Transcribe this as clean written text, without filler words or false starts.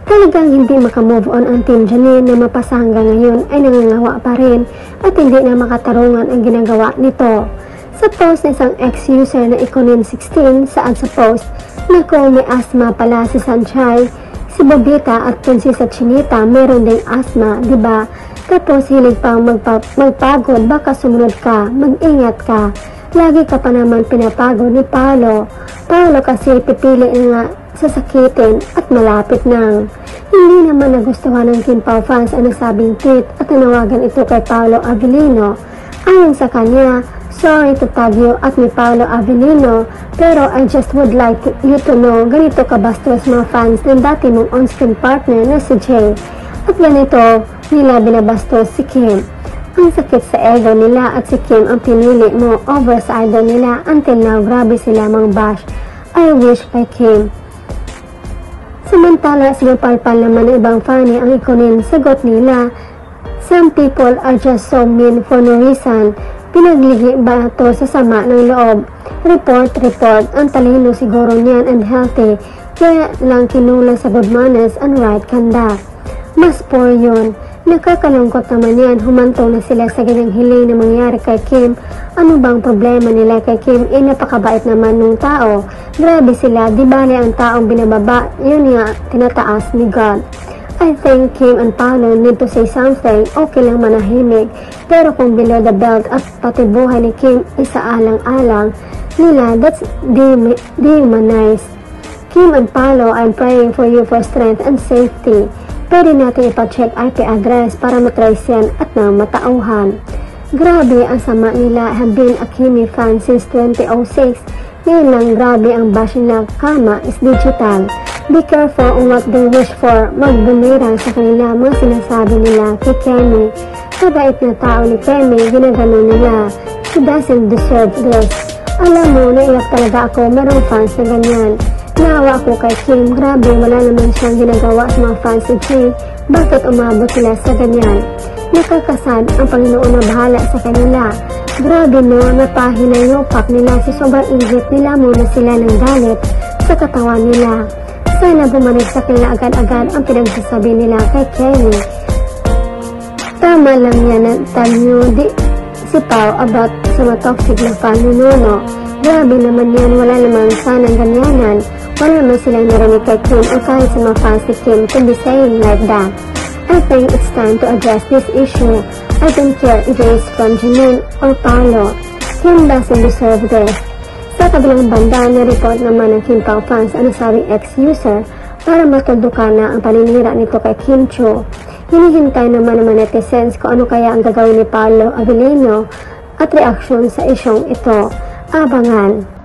Talagang hindi makamove on ang Team Janine na mapasa hanggang ngayon ay nangangawa pa rin at hindi na makatarungan ang ginagawa nito. Sa post ng isang ex-user na Ikonin16 saan sa post na kung may asthma pala si Sanchay, si Bobita at Prinsesa Chinita meron ding asthma, diba? Tapos hilig pang magpagod, baka sumunod ka, mag-ingat ka. Lagi ka pa naman pinapagod ni Paolo. Paolo kasi pipili nga sasakitin at malapit nang. Hindi naman nagustuhan ng Kim Pao fans ang nasabing tweet at tanawagan ito kay Paolo Avellino. Ayon sa kanya, sorry to tag you at ni Paolo Avellino, pero I just would like you to know ganito kabastos mga fans ng dati mong on-screen partner na si Jay. At ganito nila binabastos si Kim. Ang sakit sa ego nila at si Kim ang pinili mo over sa idol nila. Until now, grabe sila mang bash. I wish kay Kim. Samantala, sinapalpal naman ng ibang fanny ang Ikonin. Sagot nila, some people are just so mean for no reason. Pinagligi ba ito sa sama ng loob? Report. Ang talino siguro niyan and healthy. Kaya lang kinulang sa good manners and right conduct. Mas poor yun. Nakakalungkot naman yan. Humantong na sila sa ganyang hiling na mangyari kay Kim. Ano bang problema nila kay Kim? Napakabait naman nung tao. Grabe sila. Di bale ang taong binababa. Yun nga, tinataas ni God. I think Kim and Paolo need to say something. Okay lang manahimik. Pero kung below the belt at pati buhay ni Kim isaalang-alang nila, that's dehumanized. Kim and Paolo, I'm praying for you for strength and safety. Pwede natin ipacheck IP address para matrace yan at nang matauhan. Grabe ang sama nila. Have been a Kimi fan since 2006. Ngayon lang grabe ang bash nila. Karma is digital. Be careful on what they wish for. Magbumirang sa kanila mga sinasabi nila kay Kemi. Kabait na tao ni Kemi, ginagano nila. She doesn't deserve this. Alam mo, naiyak talaga ako. Merong fans na ganyan. Naawa ako kay Kim. Grabe, wala naman siyang ginagawa sa mga fans ni Jay. Bakit umabot sila sa ganyan? Nakakasad ang Panginoon na bahala sa kanila. Grabe no, napahinayopak nila si sobrang ingit nila muna sila ng galit sa katawan nila. Sana bumalik sa kanila agad-agad ang pinagsasabi nila kay Kenny. Tama lang yan ang tanyo di si Pao about sa matoxic na fan ni Nono. Grabe naman yan, wala naman sanang ganyanan. Wala naman silang narinig kay Kim o kahit sa mga fans ni Kim to be saying like that. I think it's time to address this issue. I don't care if it is from Janine or Paolo. Kim doesn't deserve this. Sa kabilang banda, na-report naman ng Kim Pao fans ang nasabing ex-user para matuldukan na ang paninira nito kay Kim Cho. Hinihintay naman ng netizens kung ano kaya ang gagawin ni Paolo Avellino at reaksyon sa isyong ito. Abangan!